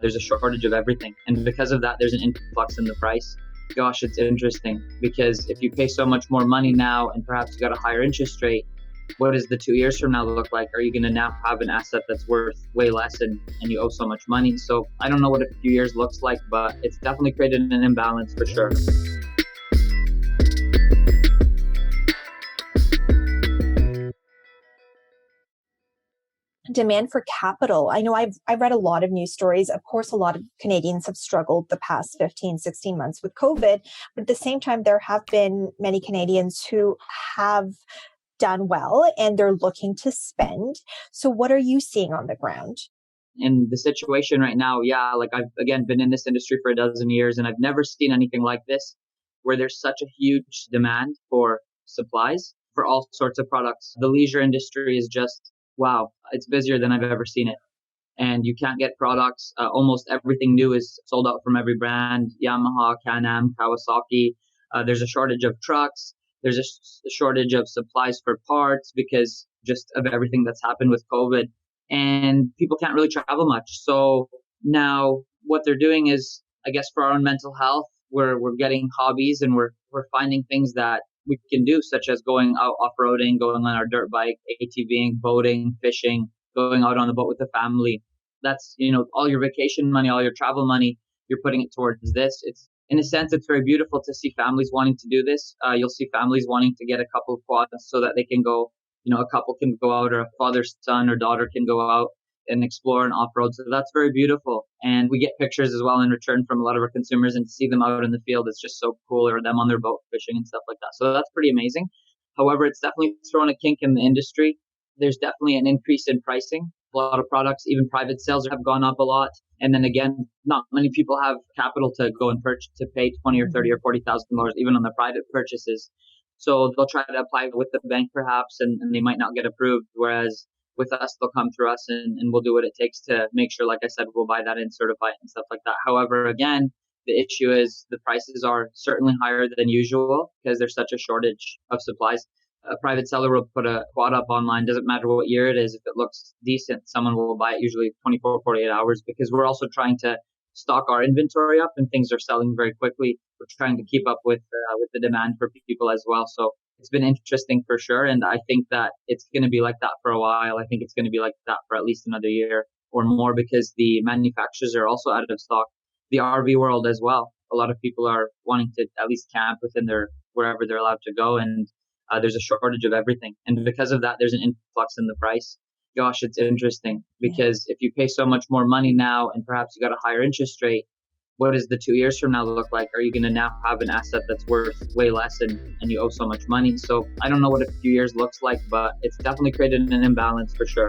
there's a shortage of everything. And because of that, there's an influx in the price. Gosh, it's interesting because if you pay so much more money now and perhaps you got a higher interest rate, what does the 2 years from now look like? Are you going to now have an asset that's worth way less and you owe so much money? So I don't know what a few years looks like, but it's definitely created an imbalance for sure. Demand for capital. I know I've read a lot of news stories. Of course, a lot of Canadians have struggled the past 15, 16 months with COVID. But at the same time, there have been many Canadians who have done well and they're looking to spend. So what are you seeing on the ground? In the situation right now, yeah, like I've again been in this industry for a dozen years and I've never seen anything like this where there's such a huge demand for supplies for all sorts of products. The leisure industry is just, wow, it's busier than I've ever seen it. And you can't get products. Almost everything new is sold out from every brand, Yamaha, Can-Am, Kawasaki. There's a shortage of trucks. There's a shortage of supplies for parts because just of everything that's happened with COVID. And people can't really travel much. So now what they're doing is, I guess, for our own mental health, we're getting hobbies and we're finding things that we can do, such as going out off-roading, going on our dirt bike, ATVing, boating, fishing, going out on the boat with the family. That's, all your vacation money, all your travel money, you're putting it towards this. It's, in a sense, it's very beautiful to see families wanting to do this. You'll see families wanting to get a couple of quads so that they can go, a couple can go out, or a father's son or daughter can go out and explore and off-road. So that's very beautiful. And we get pictures as well in return from a lot of our consumers, and to see them out in the field, it's just so cool, or them on their boat fishing and stuff like that. So that's pretty amazing. However, it's definitely thrown a kink in the industry. There's definitely an increase in pricing. A lot of products, even private sales, have gone up a lot. And then again, not many people have capital to go and purchase, to pay $20 or $30 or $40,000 even on the private purchases. So they'll try to apply with the bank perhaps, and they might not get approved. Whereas with us, they'll come through us and we'll do what it takes to make sure, like I said, we'll buy that and certify it and stuff like that. However, again, the issue is the prices are certainly higher than usual because there's such a shortage of supplies. A private seller will put a quad up online, doesn't matter what year it is. If it looks decent, someone will buy it usually 24, 48 hours, because we're also trying to stock our inventory up and things are selling very quickly. We're trying to keep up with the demand for people as well. So it's been interesting for sure. And I think that it's going to be like that for a while. I think it's going to be like that for at least another year or more, because the manufacturers are also out of stock. The RV world as well. A lot of people are wanting to at least camp within wherever they're allowed to go. And there's a shortage of everything. And because of that, there's an influx in the price. Gosh, it's interesting because if you pay so much more money now and perhaps you got a higher interest rate, what does the 2 years from now look like? Are you going to now have an asset that's worth way less and you owe so much money? So I don't know what a few years looks like, but it's definitely created an imbalance for sure.